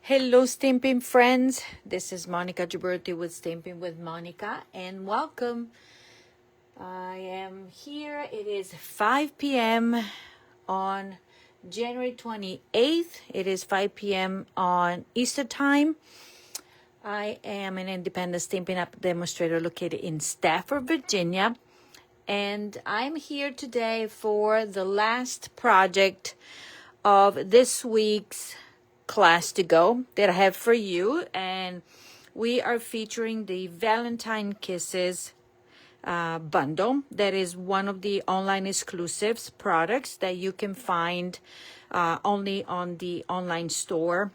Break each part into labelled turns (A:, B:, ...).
A: Hello, Stampin' friends. This is Monica Gibberti with Stampin' with Monica, and welcome. I am here. It is 5 p.m. on January 28th. It is 5 p.m. on Easter time. I am an independent Stampin' Up demonstrator located in Stafford, Virginia, and I'm here today for the last project of this week's class to go that I have for you, and we are featuring the Valentine Kisses bundle. That is one of the online exclusives products that you can find only on the online store.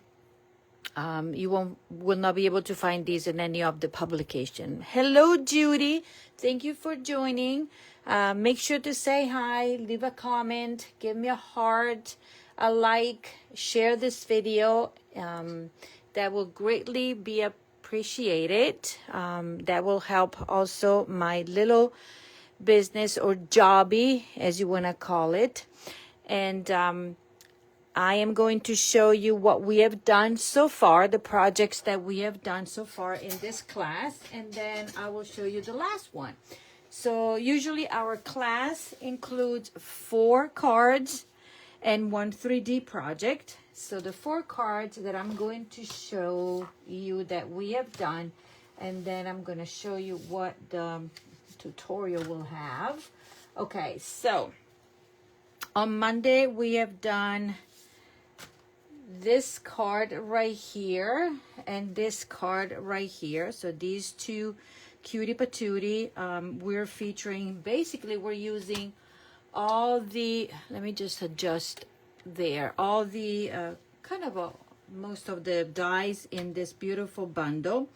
A: You will not be able to find these in any of the publication. Hello, Judy. Thank you for joining. Make sure to say hi, leave a comment, give me a heart, a like, share this video. That will greatly be appreciated. That will help also my little business or jobby, as you want to call it. And I am going to show you what we have done so far, the projects that we have done so far in this class, and then I will show you the last one. So usually our class includes 4 cards and 1 3D project. So the 4 cards that I'm going to show you that we have done, and then I'm going to show you what the tutorial will have. Okay, so on Monday we have done this card right here and this card right here. So these 2 cutie patootie, we're featuring, basically we're using all the, let me just adjust there, all the most of the dies in this beautiful bundle.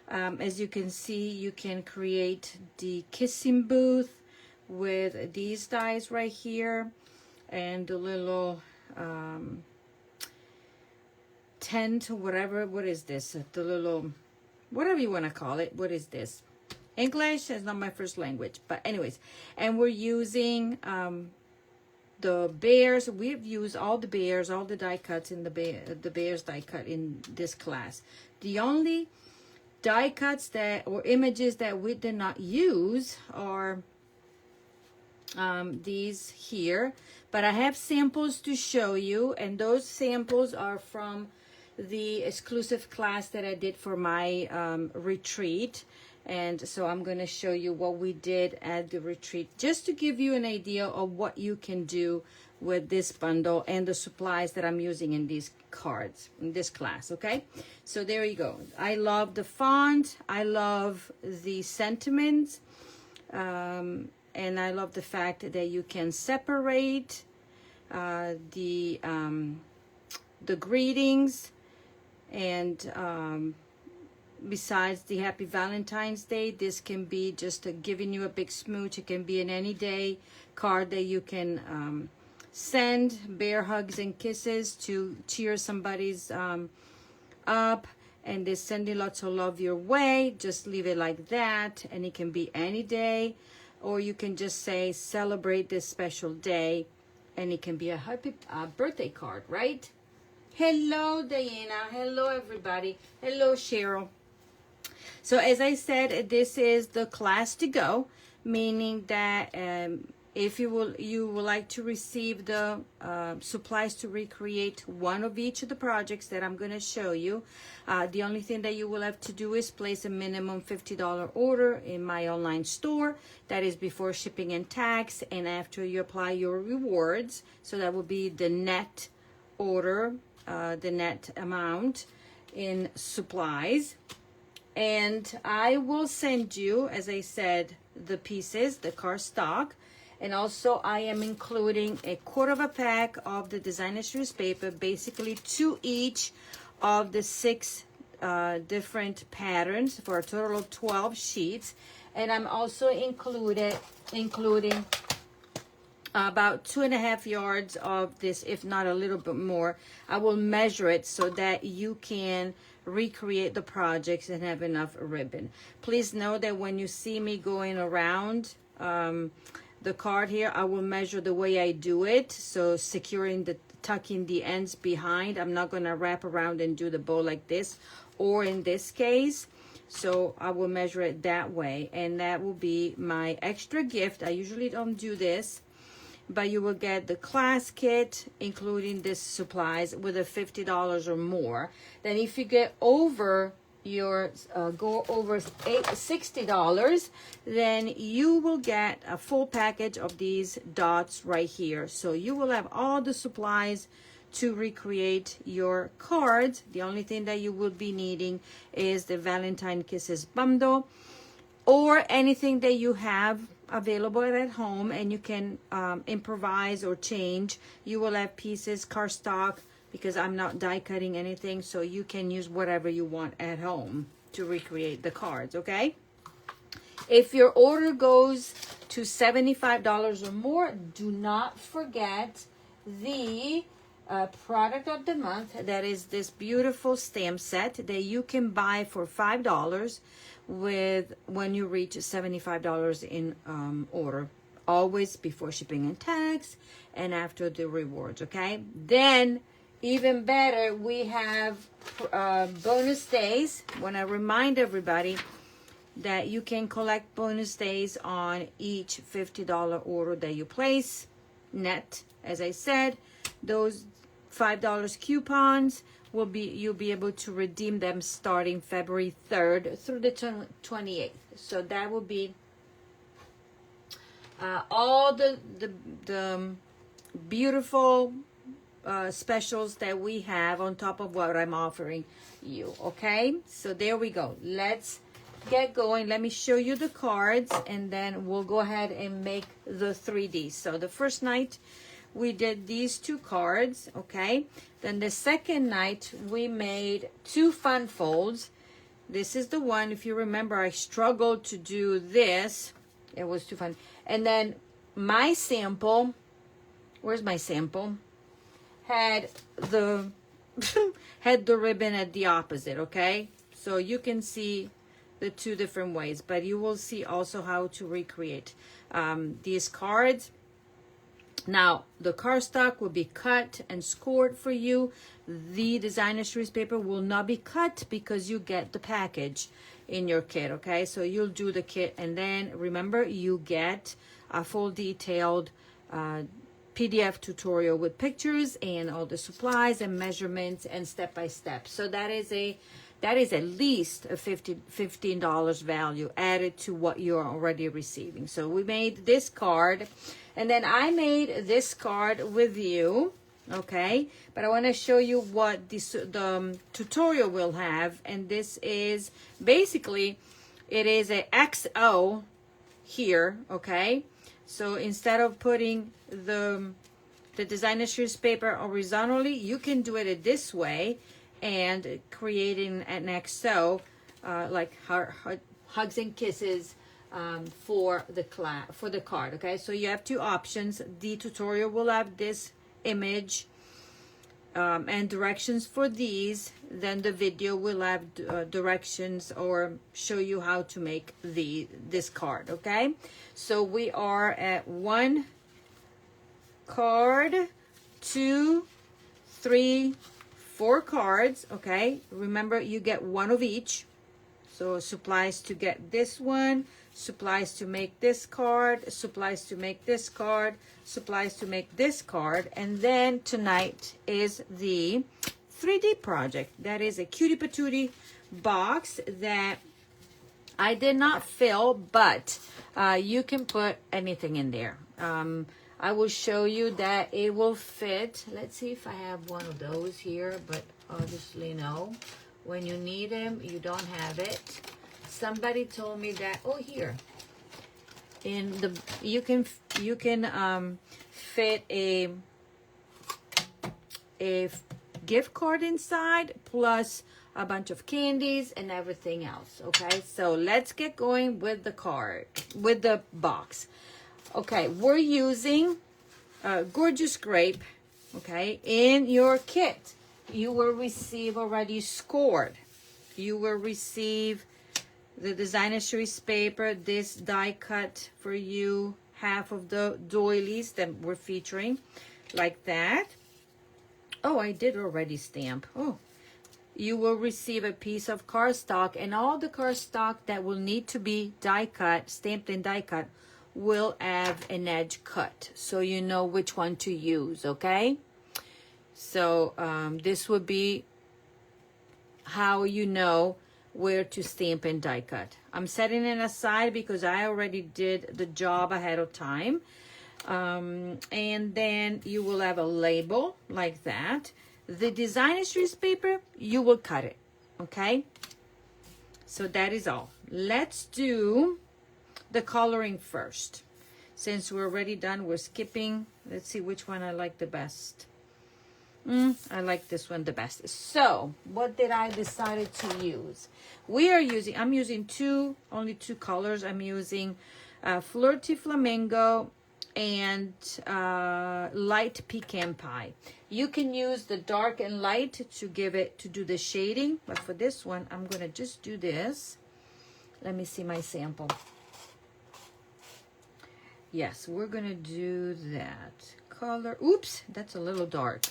A: As you can see, you can create the kissing booth with these dies right here, and the little tent, whatever, what is this? The little, whatever you want to call it. What is this? English is not my first language, but anyways, and we're using the bears. We've used all the bears, all the die cuts in the bears die cut in this class. The only die cuts that, or images that we did not use are these here, but I have samples to show you, and those samples are from the exclusive class that I did for my retreat. And so I'm going to show you what we did at the retreat, just to give you an idea of what you can do with this bundle and the supplies that I'm using in these cards, in this class, okay? So there you go. I love the font. I love the sentiments. And I love the fact that you can separate the greetings, and besides the Happy Valentine's Day, this can be just giving you a big smooch. It can be an any day card that you can send, bear hugs and kisses to cheer somebody's up, and they're sending lots of love your way. Just leave it like that, and it can be any day, or you can just say celebrate this special day, and it can be a happy birthday card, right? Hello, Diana. Hello, everybody. Hello, Cheryl. So as I said, this is the class to go, meaning that if you would like to receive the supplies to recreate one of each of the projects that I'm going to show you, the only thing that you will have to do is place a minimum $50 order in my online store. That is before shipping and tax, and after you apply your rewards. So that will be the net order, the net amount in supplies. And I will send you, as I said, the pieces, the cardstock, and also I am including a quarter of a pack of the designer series paper, basically 2 each of the 6 different patterns, for a total of 12 sheets. And I'm also including about 2.5 yards of this, if not a little bit more. I will measure it so that you can recreate the projects and have enough ribbon. Please know that when you see me going around the card here, I will measure the way I do it, so securing the tucking the ends behind. I'm not going to wrap around and do the bow like this, or in this case. So I will measure it that way, and that will be my extra gift. I usually don't do this, but you will get the class kit, including this supplies, with a $50 or more. Then if you get over your go over $60, then you will get a full package of these dots right here. So you will have all the supplies to recreate your cards. The only thing that you will be needing is the Valentine Kisses bundle, or anything that you have available at home, and you can improvise or change. You will have pieces, cardstock, because I'm not die cutting anything, so you can use whatever you want at home to recreate the cards, okay? If your order goes to $75 or more, do not forget the product of the month. That is this beautiful stamp set that you can buy for $5 when you reach $75 in order. Always before shipping and tax, and after the rewards, okay? Then even better, we have bonus days. I want to remind everybody that you can collect bonus days on each $50 order that you place net. As I said, those $5 coupons will be, you'll be able to redeem them starting February 3rd through the 28th. So that will be all the beautiful specials that we have on top of what I'm offering you, okay? So there we go. Let's get going. Let me show you the cards, and then we'll go ahead and make the 3D. So the first night we did these two cards, okay? Then the second night we made two fun folds. This is the one, if you remember, I struggled to do this. It was too fun. And then my sample, where's my sample? Had the had the ribbon at the opposite, okay? So you can see the two different ways, but you will see also how to recreate these cards. Now the cardstock will be cut and scored for you. The designer series paper will not be cut because you get the package in your kit, okay? So you'll do the kit, and then remember, you get a full detailed PDF tutorial with pictures and all the supplies and measurements and step by step. So that is at least a $15 value added to what you're already receiving. So we made this card, and then I made this card with you, okay? But I want to show you what the tutorial will have, and this is basically, it is a XO here, okay? So instead of putting the designer series paper horizontally, you can do it this way and creating an XO, like hugs and kisses for the card, okay? So you have two options. The tutorial will have this image and directions for these. Then the video will have directions or show you how to make this card, okay? So we are at 1 card, 2, 3, 4 cards, okay? Remember, you get one of each. So supplies to get this one, supplies to make this card, supplies to make this card, supplies to make this card. And then tonight is the 3D project. That is a cutie patootie box that I did not fill, but you can put anything in there. I will show you that it will fit. Let's see if I have one of those here, but obviously no. When you need them, you don't have it. Somebody told me that, oh, here. In the you can fit a gift card inside, plus a bunch of candies and everything else, okay? So let's get going with the card, with the box. Okay, we're using Gorgeous Grape, okay? In your kit, you will receive already scored. You will receive the designer series paper, this die cut for you, half of the doilies that we're featuring, like that. Oh, I did already stamp. Oh, you will receive a piece of cardstock, and all the cardstock that will need to be die cut, stamped and die cut, will have an edge cut, so you know which one to use, okay? So this would be how you know where to stamp and die cut. I'm setting it aside because I already did the job ahead of time. And then you will have a label like that. The design streets paper, you will cut it, okay? So that is all. Let's do the coloring first. Since we're already done, we're skipping. Let's see which one I like the best. I like this one the best. So what did I decided to use? I'm using only two colors. I'm using Flirty Flamingo and light pecan pie. You can use the dark and light to do the shading, but for this one I'm gonna just do this. Let me see my sample. Yes, we're gonna do that color. Oops, that's a little dark.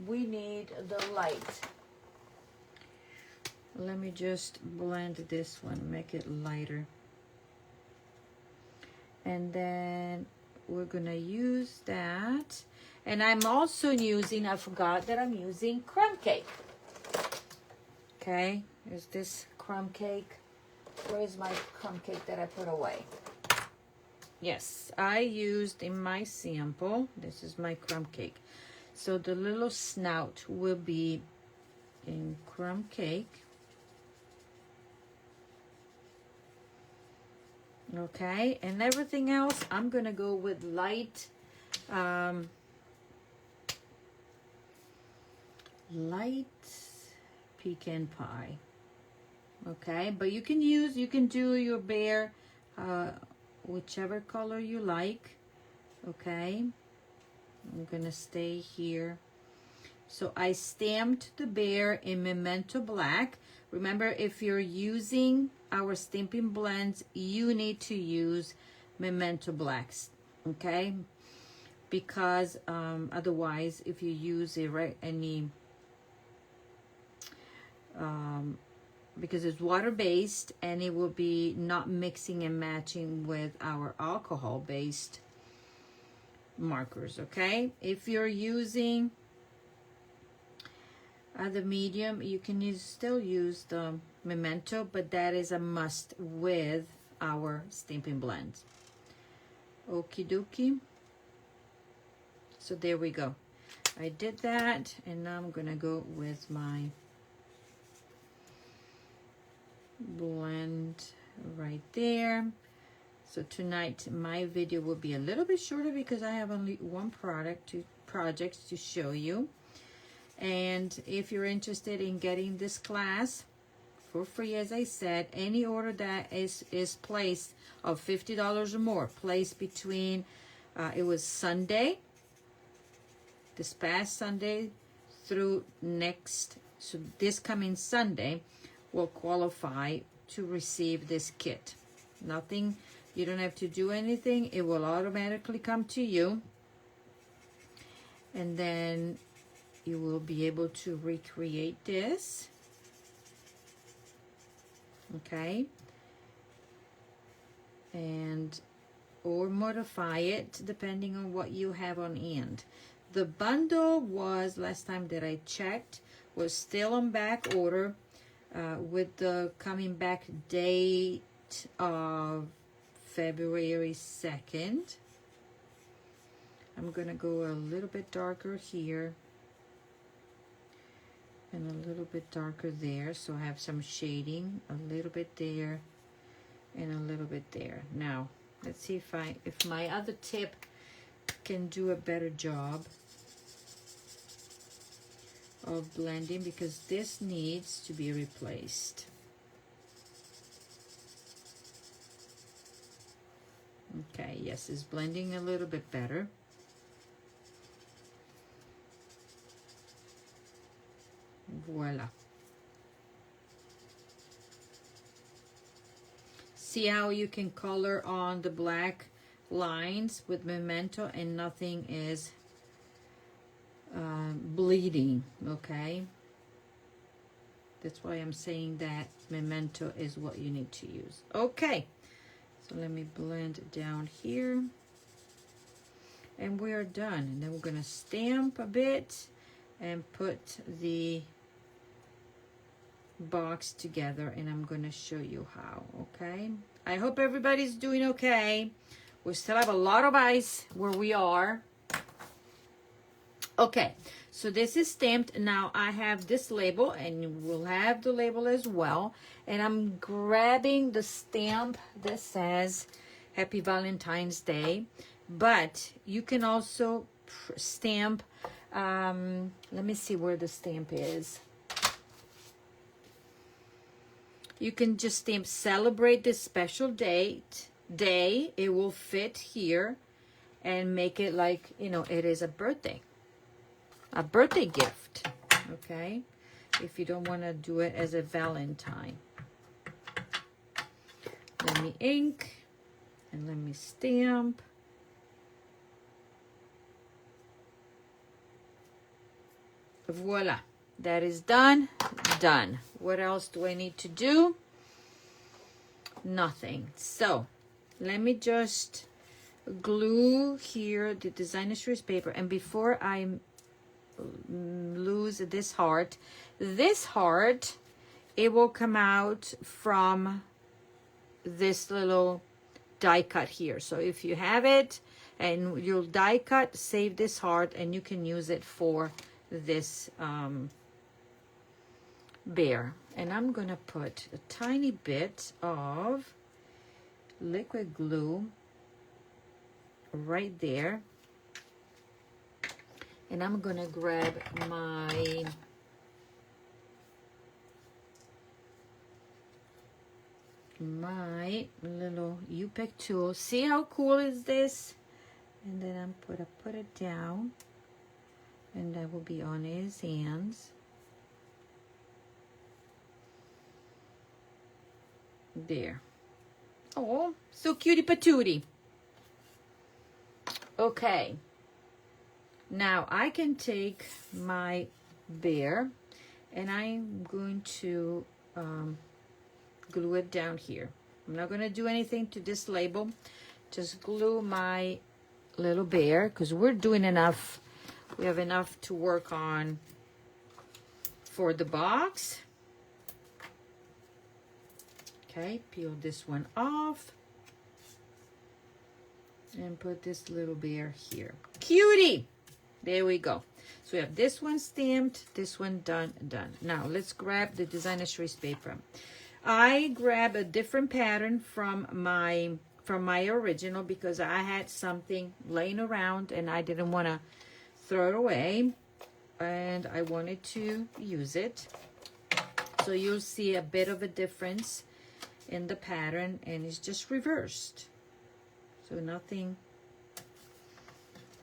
A: We need the light. Let me just blend this one, make it lighter. And then we're gonna use that. And I'm also using, I forgot that I'm using crumb cake. Okay, is this crumb cake? Where is my crumb cake that I put away? Yes, I used in my sample, this is my crumb cake. So the little snout will be in crumb cake. Okay, and everything else, I'm gonna go with light, light pecan pie. Okay, but you can do your bear, whichever color you like. Okay, I'm gonna stay here. So I stamped the bear in Memento Black. Remember, if you're using our stamping blends, you need to use Memento Blacks, okay? Because otherwise, if you use because it's water-based and it will be not mixing and matching with our alcohol-based markers, okay? If you're using the medium, you can still use the Memento, but that is a must with our stamping blends. Okie dokie. So there we go. I did that, and now I'm gonna go with my blend right there. So tonight my video will be a little bit shorter because I have only one project to show you. And if you're interested in getting this class for free, as I said, any order that is placed of $50 or more, placed between it was Sunday, this past Sunday, through this coming Sunday, will qualify to receive this kit. Nothing, you don't have to do anything. It will automatically come to you, and then you will be able to recreate this, okay, and or modify it depending on what you have on hand. The bundle was, last time that I checked, was still on back order with the coming back date of February 2nd. I'm gonna go a little bit darker here and a little bit darker there, so I have some shading, a little bit there and a little bit there. Now let's see if my other tip can do a better job of blending, because this needs to be replaced. Okay, yes, it's blending a little bit better. Voila. See how you can color on the black lines with Memento and nothing is bleeding, okay? That's why I'm saying that memento is what you need to use. Okay, so let me blend it down here. And we are done. And then we're gonna stamp a bit and put the box together, and I'm gonna show you how, okay? I hope everybody's doing okay. We still have a lot of ice where we are. Okay, so this is stamped. Now I have this label, and you will have the label as well. And I'm grabbing the stamp that says Happy Valentine's Day. But you can also stamp, let me see where the stamp is. You can just stamp celebrate this special day. It will fit here and make it like, you know, it is a birthday gift, okay? If you don't want to do it as a Valentine. Let me ink and let me stamp. Voila, that is done. What else do I need to do? Nothing. So let me just glue here the designer series paper, and before I lose this heart, it will come out from this little die cut here. So if you have it and you'll die cut, save this heart and you can use it for this bear. And I'm gonna put a tiny bit of liquid glue right there, and I'm gonna grab my little U-Pick tool. See how cool is this? And then I'm put it down, and that will be on his hands. There. Oh, so cutie patootie. Okay. Now I can take my bear and I'm going to glue it down here. I'm not going to do anything to this label. Just glue my little bear because we're doing enough. We have enough to work on for the box. Okay, peel this one off and put this little bear here. Cutie! There we go. So we have this one stamped, this one done. Now let's grab the designer series paper. I grab a different pattern from my original because I had something laying around and I didn't want to throw it away, and I wanted to use it. So you'll see a bit of a difference in the pattern, and it's just reversed, so nothing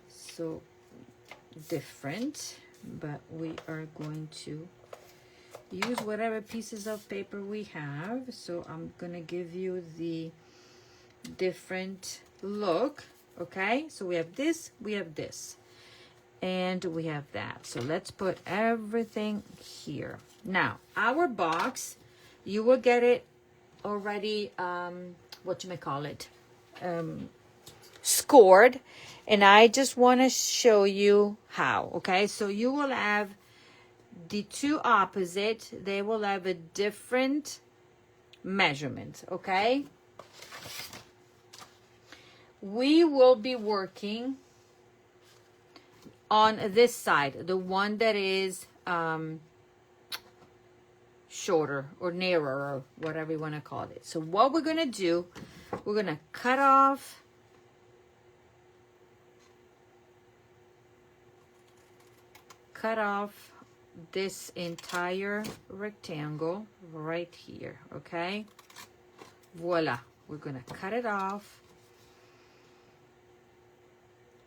A: so different, but we are going to use whatever pieces of paper we have. So I'm gonna give you the different look. Okay, so we have this, and we have that. So let's put everything here. Now our box, you will get it already scored, and I just want to show you how. Okay, so you will have the two opposite, they will have a different measurement. Okay, we will be working on this side, the one that is shorter or narrower, or whatever you want to call it. So what we're going to do, we're going to cut off this entire rectangle right here. Okay, voila, we're going to cut it off,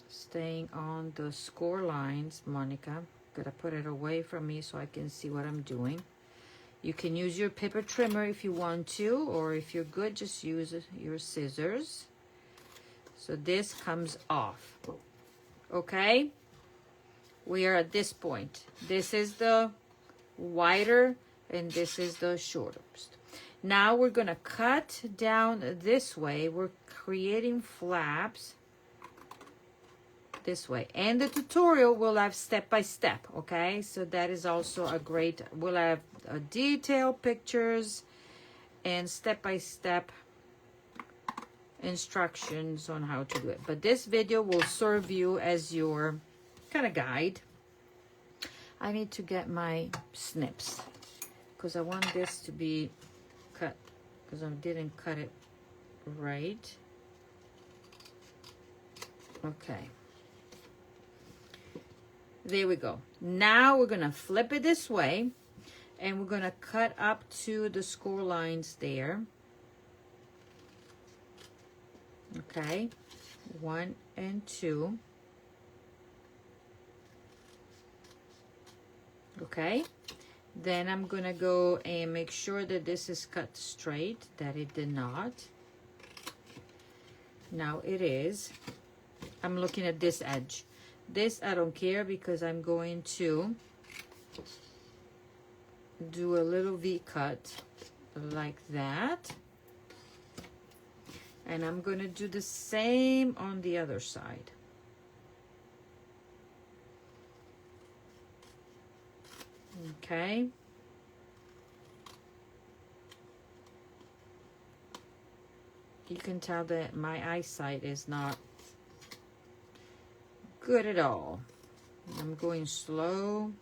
A: staying on the score lines. Monica, gotta put it away from me so I can see what I'm doing. You can use your paper trimmer if you want to, or if you're good, just use your scissors. So this comes off. Okay, we are at this point. This is the wider and this is the shortest. Now we're going to cut down this way. We're creating flaps this way, and the tutorial will have step by step. Okay, so that is also a great, we'll have detailed pictures and step by step instructions on how to do it, but this video will serve you as your kind of guide. I need to get my snips because I want this to be cut, because I didn't cut it right. Okay, there we go. Now we're gonna flip it this way and we're gonna cut up to the score lines there. Okay, 1 and 2. Okay, then I'm gonna go and make sure that this is cut straight, that it did not. Now it is. I'm looking at this edge. This I don't care because I'm going to do a little V cut like that. And I'm going to do the same on the other side. Okay. You can tell that my eyesight is not good at all. I'm going slow.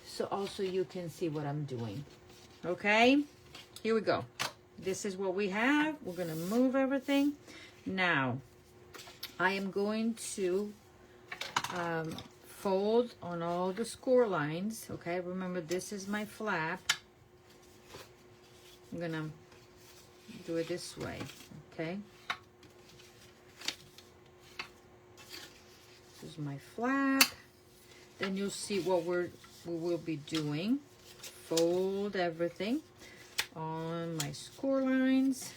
A: So also you can see what I'm doing. Okay, here we go. This is what we have. We're going to move everything. Now, I am going to fold on all the score lines. Okay, remember this is my flap. I'm going to do it this way. Okay. This is my flap. Then you'll see what we will be doing. Fold everything on my score lines.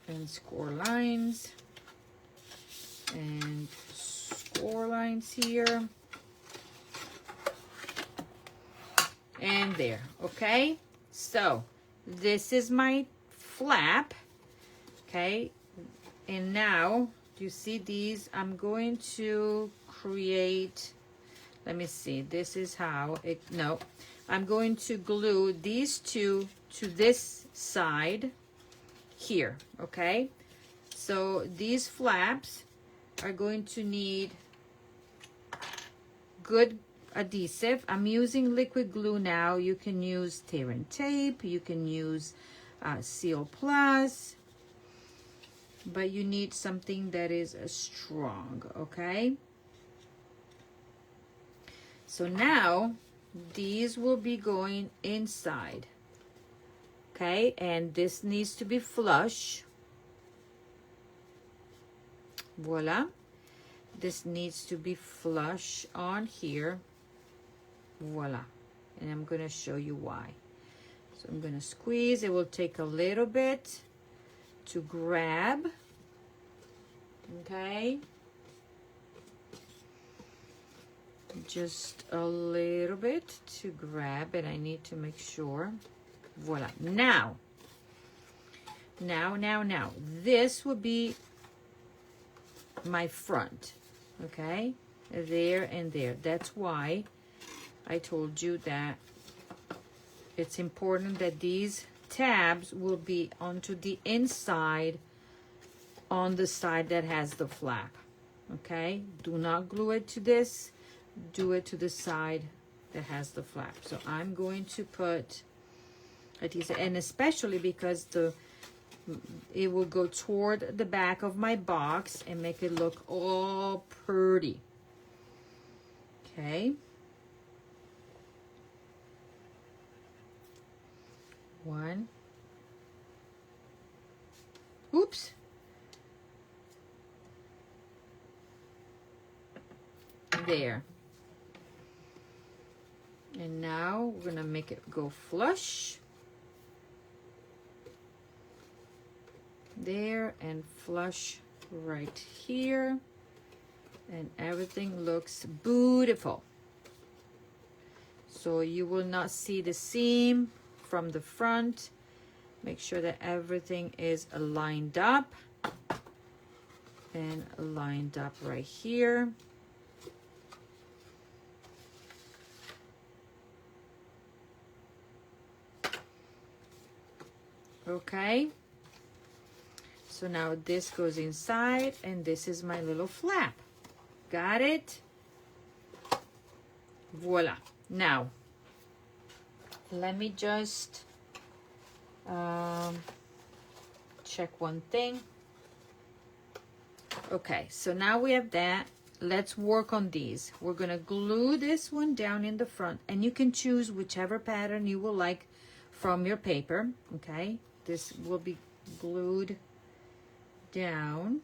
A: And score lines. And score lines here. And there. Okay? So, this is my flap. Okay? And now, do you see these? I'm going to create, let me see, this is how it, no, I'm going to glue these two to this side here, okay? So these flaps are going to need good adhesive. I'm using liquid glue now. You can use tear and tape, you can use Seal Plus, but you need something that is strong, okay? So now these will be going inside, okay? And this needs to be flush. Voila. This needs to be flush on here. Voila. And I'm going to show you why. So I'm going to squeeze. It will take a little bit to grab, okay? Just a little bit to grab, and I need to make sure. Voila. Now, this will be my front, okay? There and there. That's why I told you that it's important that these tabs will be onto the inside, on the side that has the flap, okay? Do not glue it to this. Do it to the side that has the flap. So I'm going to put adhesive, and especially because it will go toward the back of my box and make it look all pretty. Okay. One. Oops. There. And now we're gonna make it go flush. there and flush right here, and everything looks beautiful. So you will not see the seam from the front. Make sure that everything is lined up and lined up right here. Okay, so now this goes inside, and this is my little flap. Got it? Voila. Now, let me just check one thing. Okay, so now we have that. Let's work on these. We're gonna glue this one down in the front, and you can choose whichever pattern you will like from your paper. Okay, this will be glued down.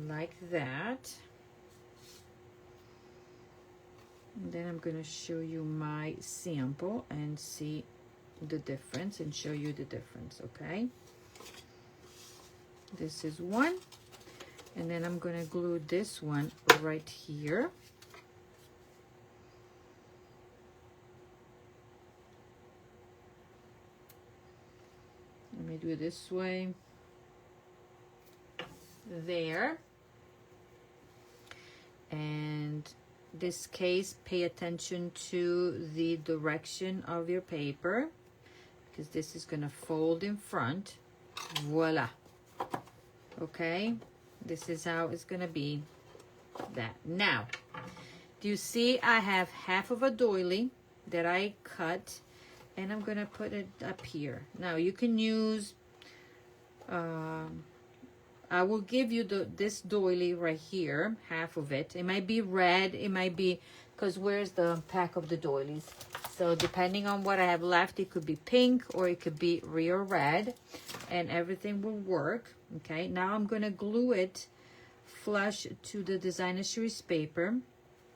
A: Like that. And then I'm going to show you my sample and see the difference and show you the difference, okay? This is one, and then I'm going to glue this one right here. Let me do it this way. There. And this case, pay attention to the direction of your paper, because this is going to fold in front. Voila. Okay, this is how it's going to be. That. Now, do you see I have half of a doily that I cut, and I'm going to put it up here. Now you can use I will give you this doily right here, half of it. It might be red, it might be, because where's the pack of the doilies? So depending on what I have left, it could be pink or it could be real red, and everything will work. Okay, now I'm going to glue it flush to the designer series paper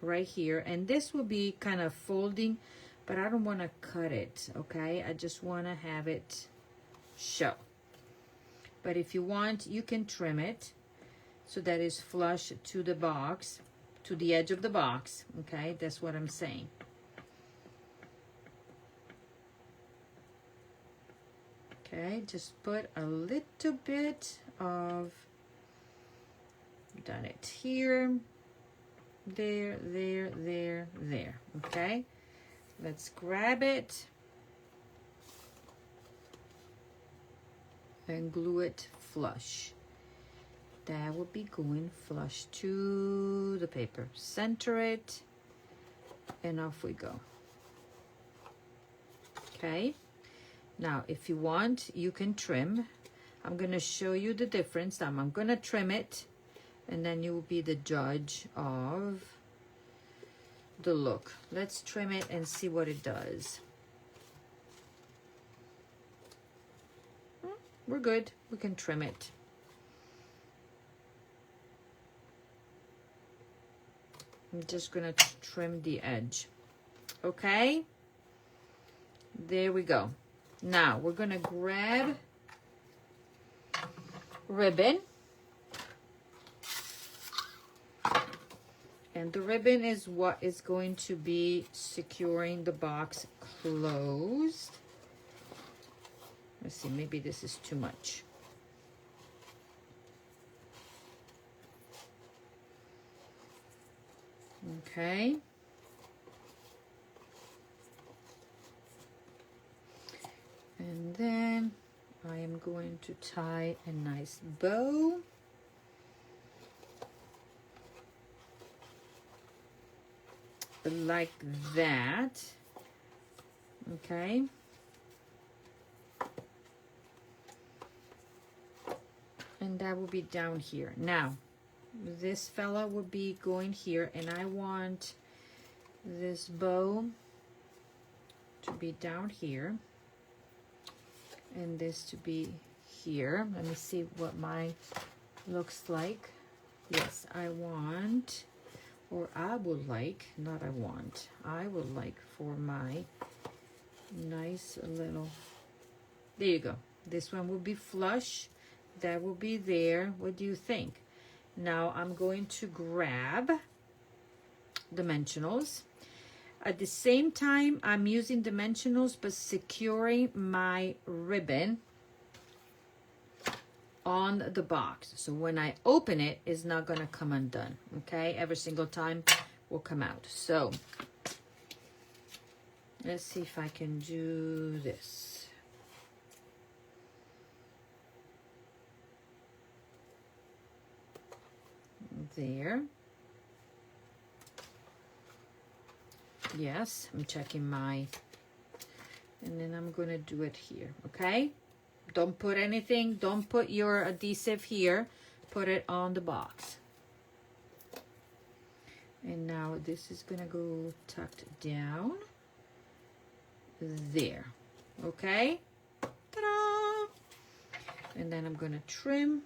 A: right here, and this will be kind of folding, but I don't want to cut it. Okay, I just want to have it show. But if you want, you can trim it so that it's flush to the box, to the edge of the box. Okay, that's what I'm saying. Okay, just put a little bit of, done it here, there, there, there, there. Okay, let's grab it and glue it flush. That will be going flush to the paper. Center it, and off we go. Okay, now if you want, you can trim. I'm going to show you the difference. I'm going to trim it, and then you will be the judge of the look. Let's trim it and see what it does. We're good. We can trim it. I'm just going to trim the edge. Okay? There we go. Now, we're going to grab ribbon. And the ribbon is what is going to be securing the box closed. Let's see, maybe this is too much. Okay. And then I am going to tie a nice bow. Like that. Okay. And that will be down here. Now, this fella will be going here, and I want this bow to be down here, and this to be here. Let me see what mine looks like. Yes, I want, or I would like, not I want, I would like for my nice little, there you go. This one will be flush, that will be there. What do you think? Now I'm going to grab dimensionals. At the same time, I'm using dimensionals but securing my ribbon on the box. So when I open it, it's not gonna come undone, okay? Every single time will come out. So let's see if I can do this. There. Yes, I'm checking my, and then I'm gonna do it here, okay? Don't put anything, don't put your adhesive here, put it on the box. And now this is gonna go tucked down there, okay? Ta-da! And then I'm gonna trim,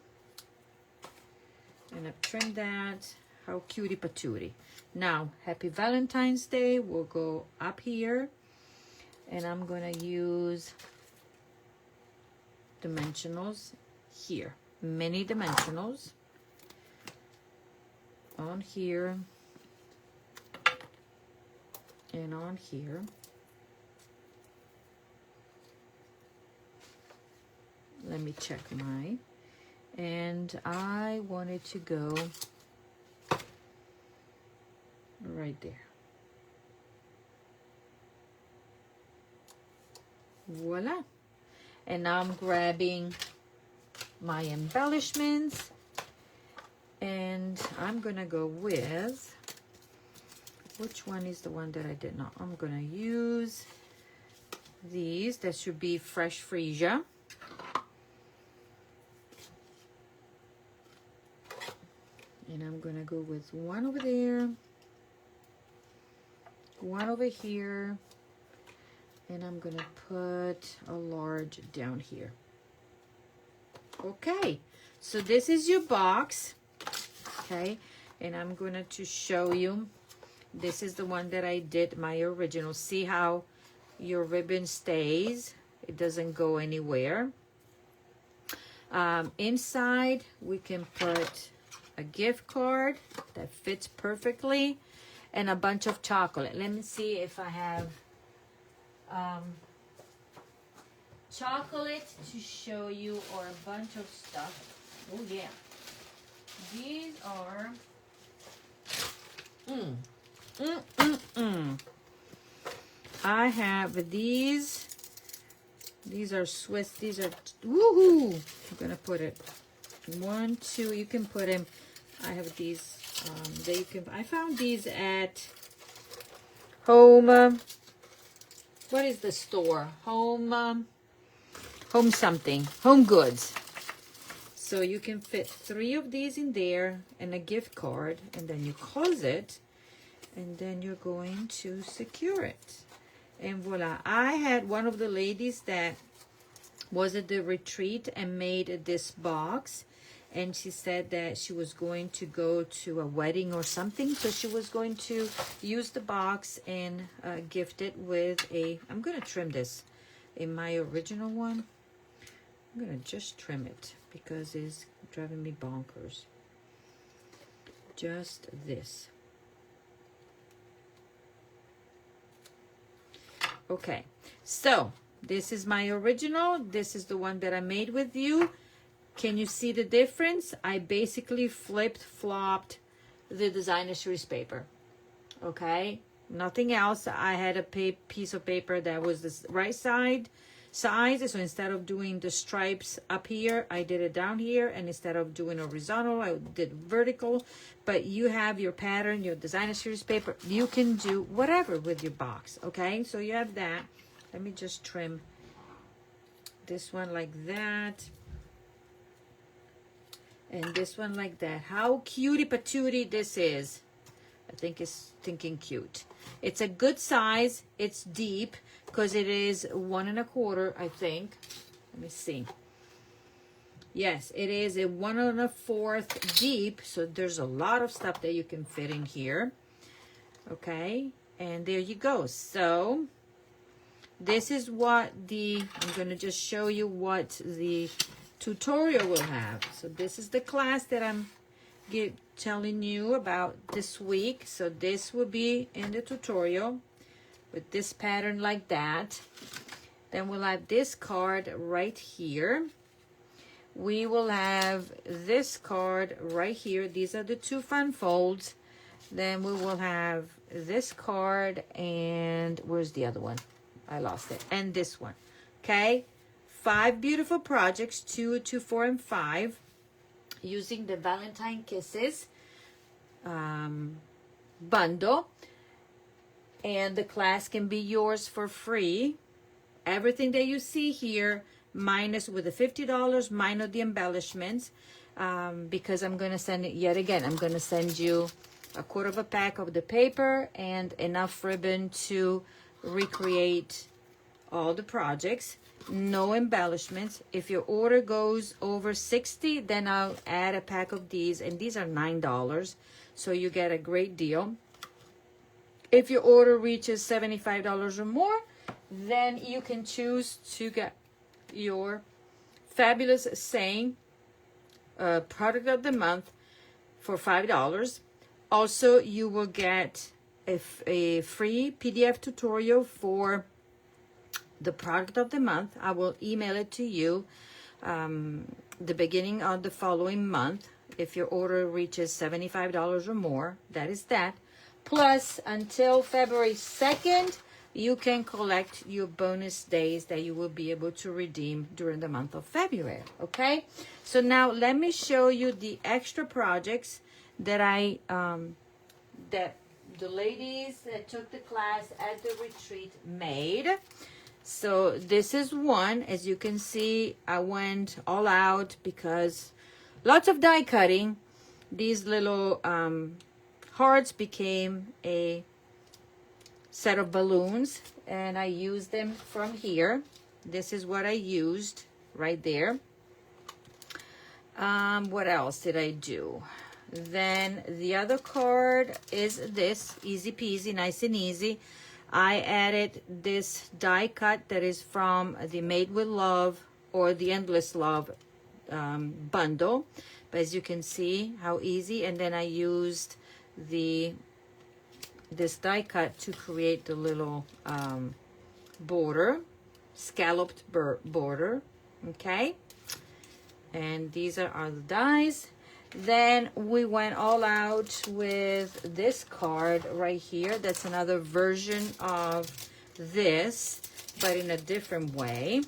A: and I've trimmed that. How cutie patootie. Now, happy Valentine's Day. We'll go up here, and I'm gonna use dimensionals here, mini dimensionals on here and on here. Let me check mine. And I wanted to go right there. Voila. And now I'm grabbing my embellishments, and I'm gonna go with, which one is the one that I did not? I'm gonna use these. That should be fresh freesia. And I'm gonna go with one over there, one over here, and I'm gonna put a large down here. Okay, so this is your box, okay? And I'm gonna to show you, this is the one that I did my original. See how your ribbon stays, it doesn't go anywhere. Inside we can put a gift card that fits perfectly, and a bunch of chocolate. Let me see if I have chocolate to show you, or a bunch of stuff. Oh yeah, these are I have these are Swiss. These are woohoo. I'm gonna put it 1, 2. You can put them. I have these. They can. I found these at Home. What is the store? Home something. Home Goods. So you can fit 3 of these in there and a gift card, and then you close it, and then you're going to secure it. And voila! I had one of the ladies that was at the retreat and made this box. And she said that she was going to go to a wedding or something. So she was going to use the box and gift it with a, I'm going to trim this in my original one. I'm going to just trim it because it's driving me bonkers. Just this. Okay, so this is my original. This is the one that I made with you. Can you see the difference? I basically flopped the designer series paper. Okay, nothing else. I had a piece of paper that was the right size. So instead of doing the stripes up here, I did it down here. And instead of doing horizontal, I did vertical. But you have your pattern, your designer series paper. You can do whatever with your box. Okay, so you have that. Let me just trim this one like that. And this one like that. How cutie patootie this is. I think it's thinking cute. It's a good size. It's deep because it is 1 1/4, I think. Let me see. Yes, it is a 1 1/4 deep. So there's a lot of stuff that you can fit in here. Okay. And there you go. So this is what I'm going to just show you what the tutorial will have. So this is the class that I'm telling you about this week. So this will be in the tutorial with this pattern like that. Then we'll have this card right here. We will have this card right here. These are the two fun folds. Then we will have this card, and where's the other one? I lost it. And this one. Okay? 5 beautiful projects, 2, 2, 4, and 5, using the Valentine Kisses bundle. And the class can be yours for free. Everything that you see here, minus with the $50, minus the embellishments, because I'm going to send it yet again. I'm going to send you a quarter of a pack of the paper and enough ribbon to recreate all the projects. No embellishments. If your order goes over 60, then I'll add a pack of these, and these are $9, so you get a great deal. If your order reaches $75 or more, then you can choose to get your fabulous saying product of the month for $5. Also, you will get a free PDF tutorial for the product of the month. I will email it to you the beginning of the following month. If your order reaches $75 or more, that is that. Plus, until February 2nd, you can collect your bonus days that you will be able to redeem during the month of February. Okay? So now let me show you the extra projects that that the ladies that took the class at the retreat made. So this is one. As you can see, I went all out because lots of die cutting. These little hearts became a set of balloons, and I used them from here. This is what I used right there. What else did I do? Then the other card is this, easy peasy, nice and easy. I added this die cut that is from the Made with Love or the Endless Love bundle. But as you can see, how easy. And then I used this die cut to create the little border, scalloped border. Okay, and these are the dies. Then we went all out with this card right here. That's another version of this, but in a different way.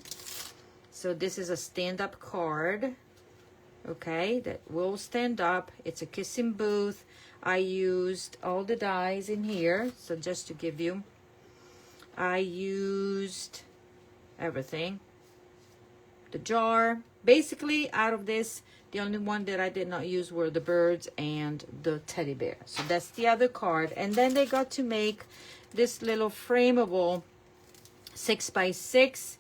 A: So this is a stand-up card, okay, that will stand up. It's a kissing booth. I used all the dies in here. So just to give you, I used everything. The jar. Basically, out of this, the only one that I did not use were the birds and the teddy bear. So that's the other card. And then they got to make this little frameable 6x6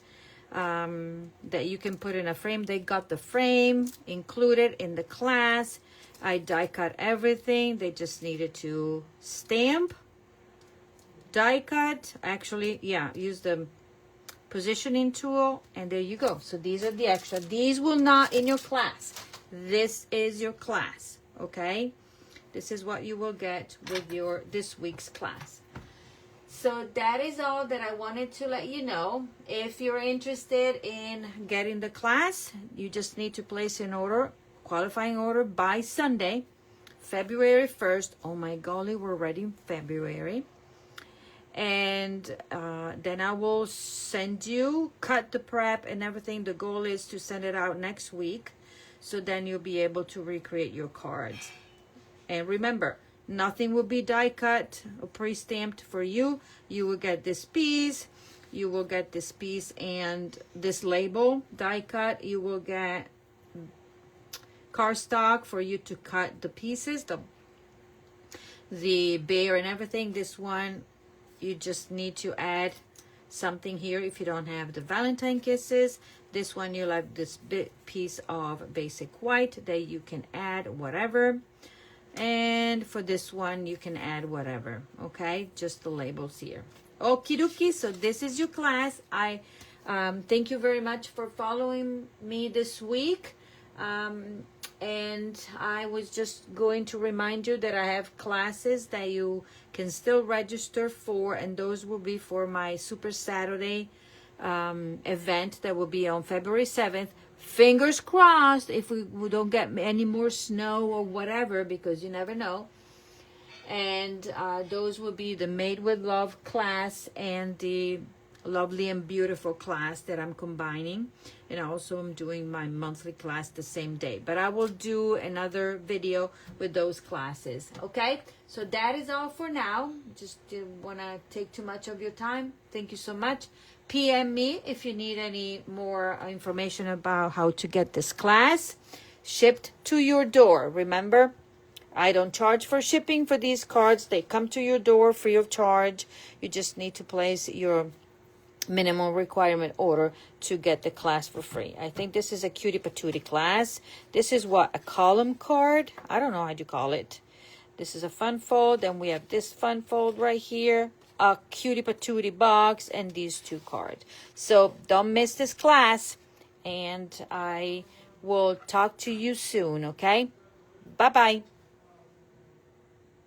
A: that you can put in a frame. They got the frame included in the class. I die cut everything. They just needed to stamp, die cut. Actually, yeah, use the positioning tool, and there you go. So these are the extra. These will not in your class. This is your class, okay? This is what you will get with your this week's class. So that is all that I wanted to let you know. If you're interested in getting the class, you just need to place an order, qualifying order by Sunday, February 1st. Oh my golly, we're already in February. And then I will send you, cut the prep and everything. The goal is to send it out next week. So then you'll be able to recreate your cards. And remember, nothing will be die cut or pre-stamped for you. You will get this piece. You will get this piece and this label die cut. You will get cardstock for you to cut the pieces, the bear and everything. This one, you just need to add something here if you don't have the Valentine Kisses. This one, you'll have this big piece of basic white that you can add whatever. And for this one, you can add whatever, okay? Just the labels here. Okie dokie. So this is your class. I thank you very much for following me this week. And I was just going to remind you that I have classes that you can still register for, and those will be for my Super Saturday event that will be on February 7th. Fingers crossed if we don't get any more snow or whatever, because you never know. And those will be the Made with Love class and the Lovely and Beautiful class that I'm combining. And also I'm doing my monthly class the same day. But I will do another video with those classes. Okay? So that is all for now. Just didn't want to take too much of your time. Thank you so much. PM me if you need any more information about how to get this class shipped to your door. Remember, I don't charge for shipping for these cards. They come to your door free of charge. You just need to place your minimum requirement order to get the class for free. I think this is a cutie patootie class. This is what, a column card? I don't know how you call it. This is a fun fold. Then we have this fun fold right here, a cutie patootie box, and these two cards. So don't miss this class, and I will talk to you soon, okay? Bye-bye.